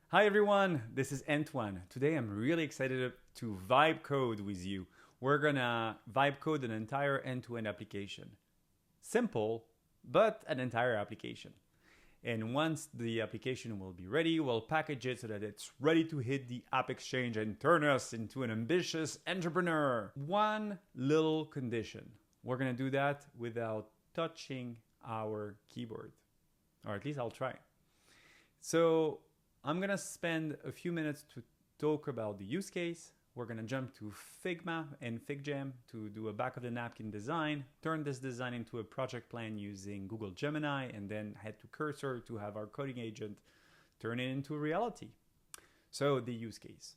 Hi everyone, this is Antoine. Today I'm really excited to vibe code with you. We're gonna vibe code an entire end-to-end application. Simple, but an entire application. And once the application will be ready, we'll package it so that it's ready to hit the AppExchange and turn us into an ambitious entrepreneur. One little condition. We're gonna do that without touching our keyboard. Or at least I'll try. So I'm gonna spend a few minutes to talk about the use case. We're gonna jump to Figma and FigJam to do a back of the napkin design, turn this design into a project plan using Google Gemini, and then head to Cursor to have our coding agent turn it into reality. So the use case.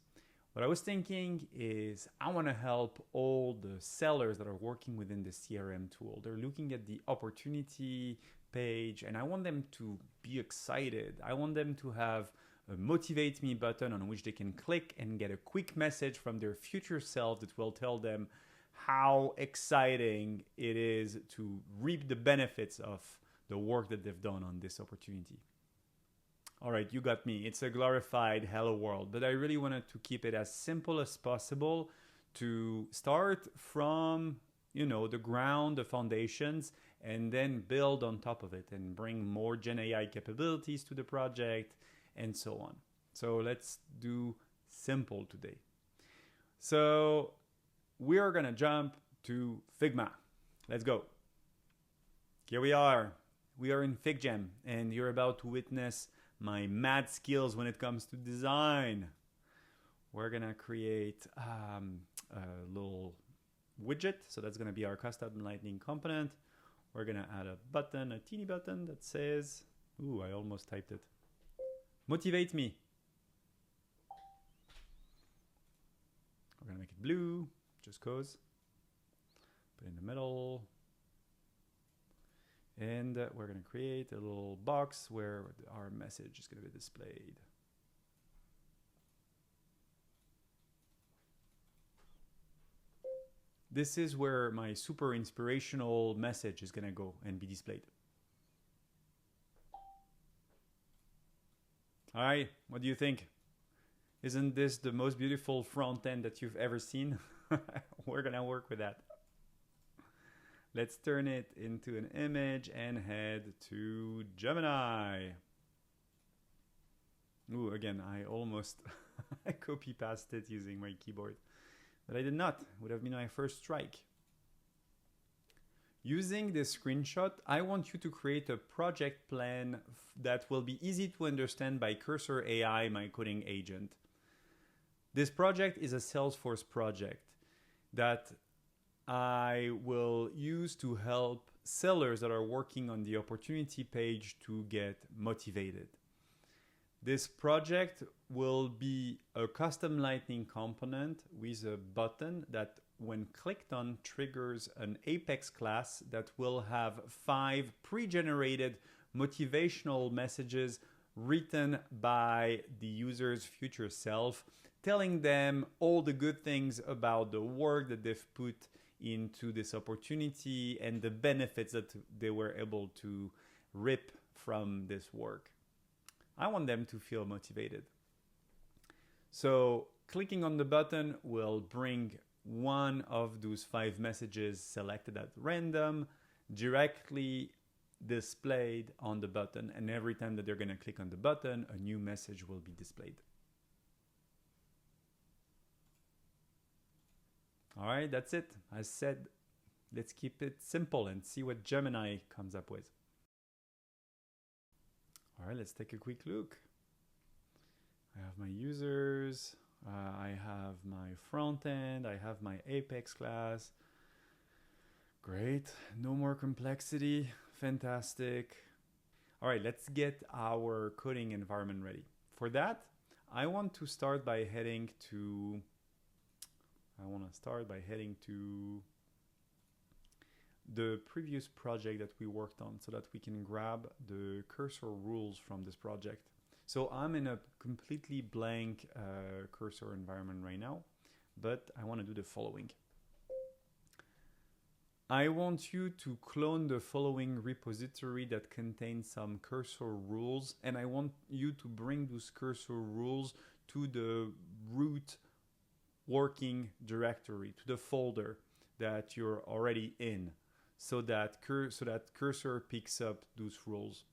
What I was thinking is I wanna help all the sellers that are working within the CRM tool. They're looking at the opportunity page and I want them to be excited. I want them to have a motivate me button on which they can click and get a quick message from their future self that will tell them how exciting it is to reap the benefits of the work that they've done on this opportunity. All right, you got me. It's a glorified hello world, but I really wanted to keep it as simple as possible to start from, the ground, the foundations, and then build on top of it and bring more Gen AI capabilities to the project and so on. So let's do simple today. So we are gonna jump to Figma. Let's go. Here we are. We are in FigJam and you're about to witness my mad skills when it comes to design. We're gonna create a little widget. So that's gonna be our custom lightning component. We're gonna add a button, a teeny button that says, ooh, I almost typed it. Motivate me. We're gonna make it blue, just cause. Put it in the middle. And we're gonna create a little box where our message is gonna be displayed. This is where my super inspirational message is gonna go and be displayed. All right, what do you think? Isn't this the most beautiful front end that you've ever seen? We're gonna work with that. Let's turn it into an image and head to Gemini. Ooh, again, I almost I copy pasted it using my keyboard, but I did not. It would have been my first strike. Using this screenshot, I want you to create a project plan that will be easy to understand by Cursor AI, my coding agent. This project is a Salesforce project that I will use to help sellers that are working on the opportunity page to get motivated. This project will be a custom lightning component with a button that when clicked on triggers an Apex class that will have 5 pre-generated motivational messages written by the user's future self, telling them all the good things about the work that they've put into this opportunity and the benefits that they were able to reap from this work. I want them to feel motivated. So clicking on the button will bring one of those 5 messages selected at random directly displayed on the button, and every time that they're going to click on the button, a new message will be displayed. All right, that's it. As said, let's keep it simple and see what Gemini comes up with. All right, let's take a quick look. I have my users, I have my front end, I have my Apex class. Great, no more complexity, fantastic. All right, let's get our coding environment ready. For that, I want to start by heading to the previous project that we worked on so that we can grab the cursor rules from this project. So I'm in a completely blank cursor environment right now, but I want to do the following. I want you to clone the following repository that contains some cursor rules, and I want you to bring those cursor rules to the root working directory, to the folder that you're already in, so that cursor picks up those rules.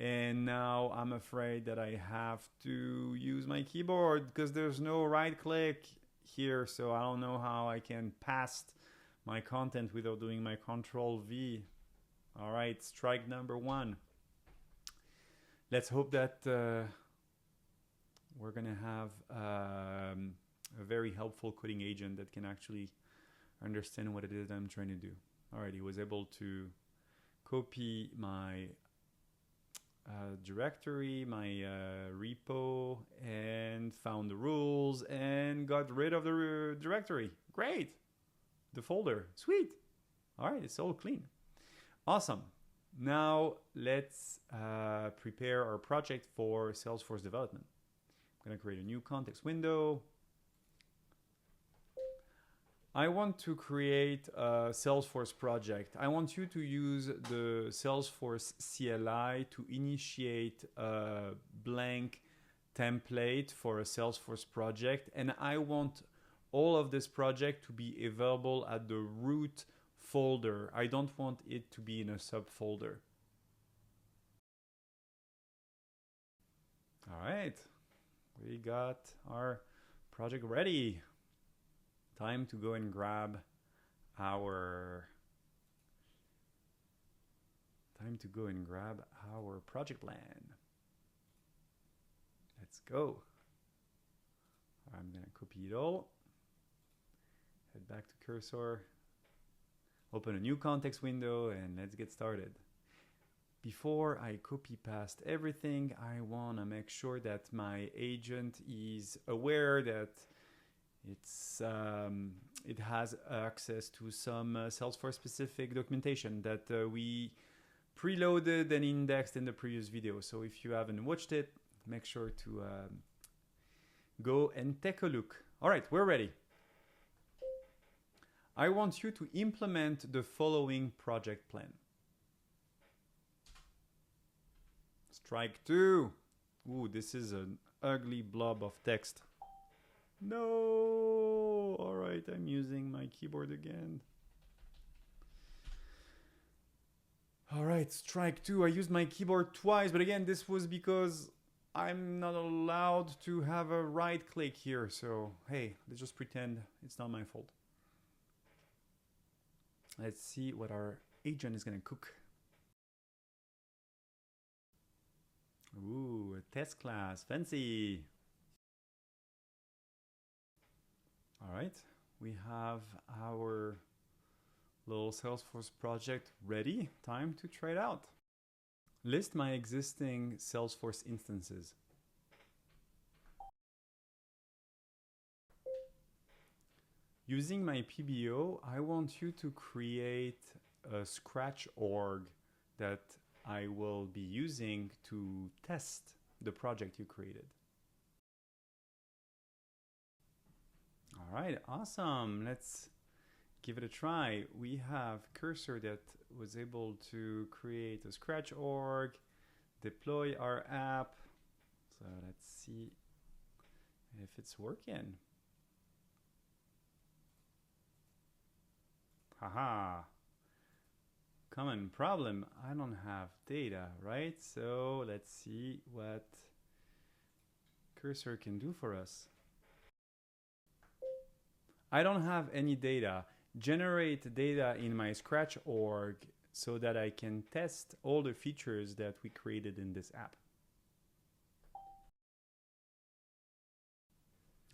And now I'm afraid that I have to use my keyboard because there's no right click here, so I don't know how I can paste my content without doing my Control V. All right, strike number one. Let's hope that we're gonna have a very helpful coding agent that can actually understand what it is I'm trying to do. All right, he was able to copy my directory, my repo, and found the rules and got rid of the directory. Great. The folder. Sweet. All right, it's all clean. Awesome. Now let's prepare our project for Salesforce development. I'm going to create a new context window. I want to create a Salesforce project. I want you to use the Salesforce CLI to initiate a blank template for a Salesforce project. And I want all of this project to be available at the root folder. I don't want it to be in a subfolder. All right, we got our project ready. Time to go and grab our project land. Let's go. I'm gonna copy it all. Head back to cursor. Open a new context window and let's get started. Before I copy past everything, I wanna make sure that my agent is aware that it has access to some Salesforce specific documentation that we preloaded and indexed in the previous video. So if you haven't watched it, make sure to go and take a look. All right, we're ready. I want you to implement the following project plan. Strike two. Ooh, this is an ugly blob of text. No! All right, I'm using my keyboard again. All right, strike two. I used my keyboard twice, but again, this was because I'm not allowed to have a right click here. So, hey, let's just pretend it's not my fault. Let's see what our agent is gonna cook. Ooh, a test class, fancy. All right, we have our little Salesforce project ready. Time to try it out. List my existing Salesforce instances. Using my PBO, I want you to create a Scratch org that I will be using to test the project you created. All right, awesome. Let's give it a try. We have Cursor that was able to create a Scratch org, deploy our app. So let's see if it's working. Haha. Common problem. I don't have data, right? So let's see what Cursor can do for us. I don't have any data. Generate data in my Scratch org so that I can test all the features that we created in this app.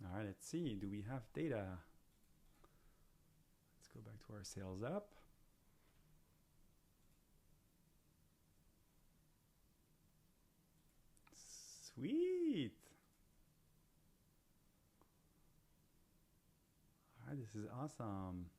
All right, let's see. Do we have data? Let's go back to our sales app. Sweet. All right, this is awesome.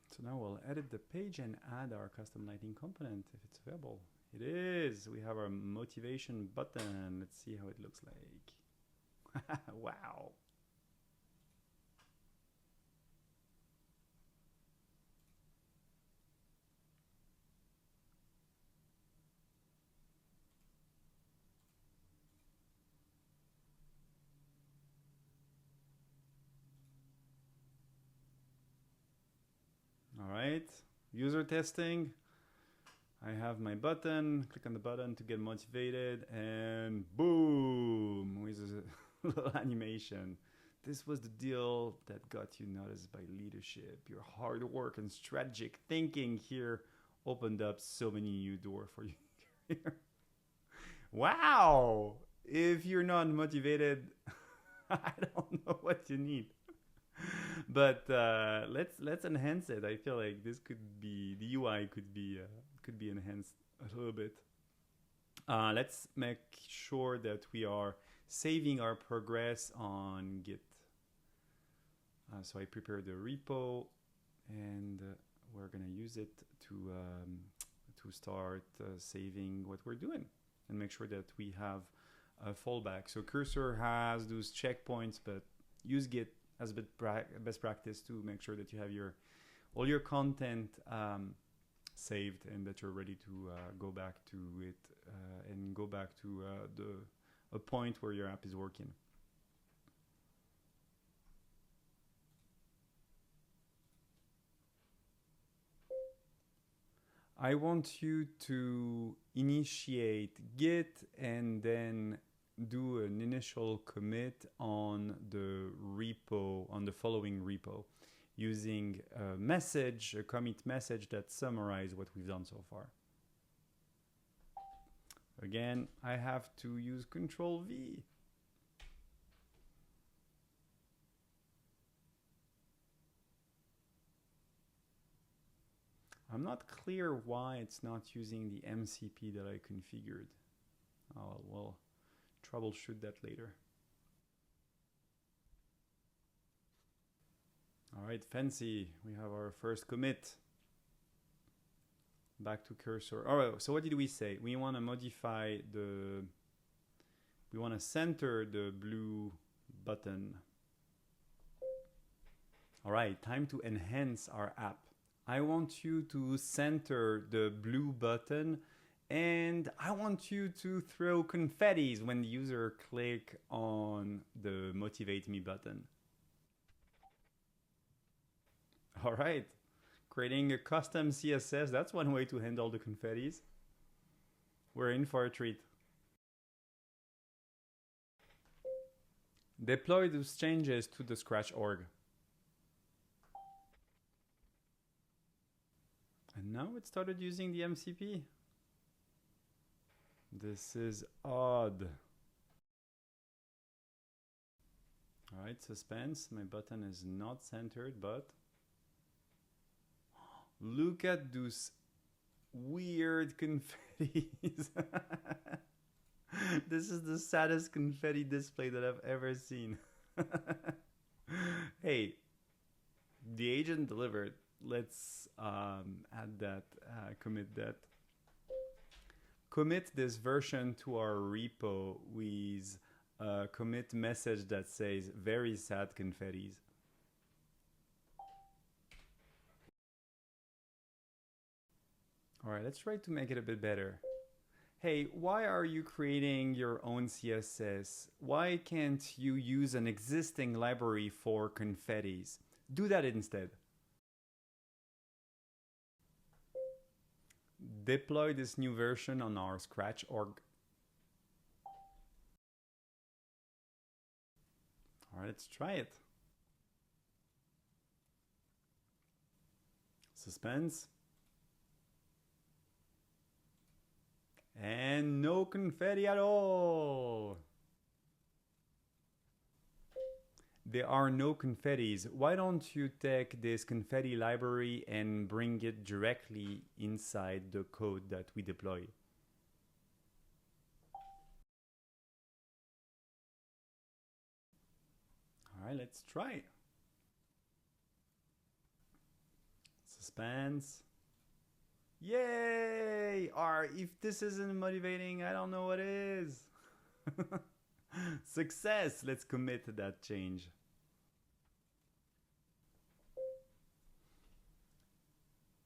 So now we'll edit the page and add our custom lighting component if it's available. It is. We have our motivation button. Let's see how it looks like. Wow. All right. User testing. I have my button, click on the button to get motivated, and boom, with a little animation. This was the deal that got you noticed by leadership. Your hard work and strategic thinking here opened up so many new doors for you. Wow! If you're not motivated, I don't know what you need. But let's enhance it. I feel like this could be the UI could be enhanced a little bit. Let's make sure that we are saving our progress on Git. So I prepared the repo, and we're gonna use it to start saving what we're doing and make sure that we have a fallback. So Cursor has those checkpoints, but use Git as best practice to make sure that you have all your content saved and that you're ready to go back to it and go back to a point where your app is working. I want you to initiate Git and then do an initial commit on the repo, on the following repo, using a commit message that summarizes what we've done so far. Again, I have to use Control V. I'm not clear why it's not using the MCP that I configured. Oh, well, troubleshoot that later. All right, fancy. We have our first commit. Back to Cursor. All right, so what did we say? We want to modify we want to center the blue button. All right, time to enhance our app. I want you to center the blue button, and I want you to throw confettis when the user click on the Motivate Me button. All right, creating a custom CSS, that's one way to handle the confettis. We're in for a treat. Deploy those changes to the Scratch org. And now it started using the MCP. This is odd. All right, suspense. My button is not centered, but look at those weird confettis. This is the saddest confetti display that I've ever seen. Hey, the agent delivered. Let's add that, commit that. Commit this version to our repo with a commit message that says very sad confettis. All right, let's try to make it a bit better. Hey, why are you creating your own CSS? Why can't you use an existing library for confettis? Do that instead. Deploy this new version on our Scratch org. All right, let's try it. Suspense. And no confetti at all. There are no confettis. Why don't you take this confetti library and bring it directly inside the code that we deploy? All right, let's try. Suspense. Yay! Or if this isn't motivating, I don't know what is. Success! Let's commit to that change.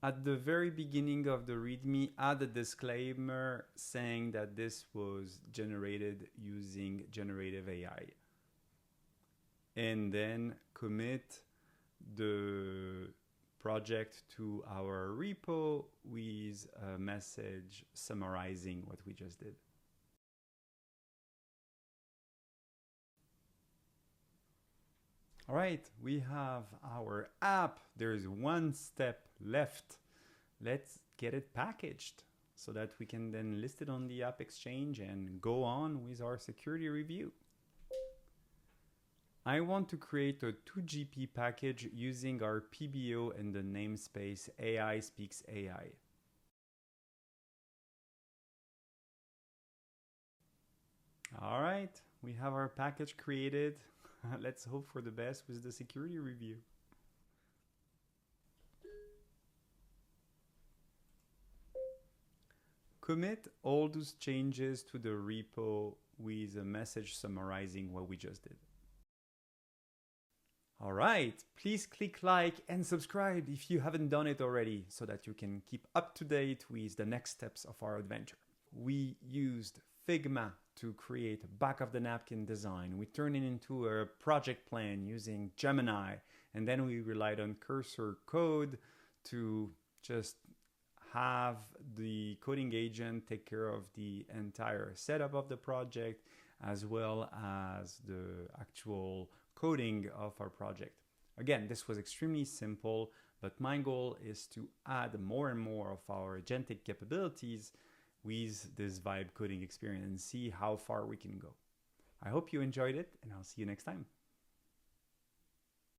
At the very beginning of the README, add a disclaimer saying that this was generated using generative AI. And then commit the project to our repo with a message summarizing what we just did. All right, we have our app. There's one step left. Let's get it packaged so that we can then list it on the AppExchange and go on with our security review. I want to create a 2GP package using our PBO and the namespace AI Speaks AI. All right, we have our package created. Let's hope for the best with the security review. Commit all those changes to the repo with a message summarizing what we just did. All right, please click like and subscribe if you haven't done it already so that you can keep up to date with the next steps of our adventure. We used Figma to create a back of the napkin design. We turned it into a project plan using Gemini, and then we relied on cursor code to just have the coding agent take care of the entire setup of the project as well as the actual coding of our project. Again, this was extremely simple, but my goal is to add more and more of our agentic capabilities with this vibe coding experience and see how far we can go. I hope you enjoyed it, and I'll see you next time.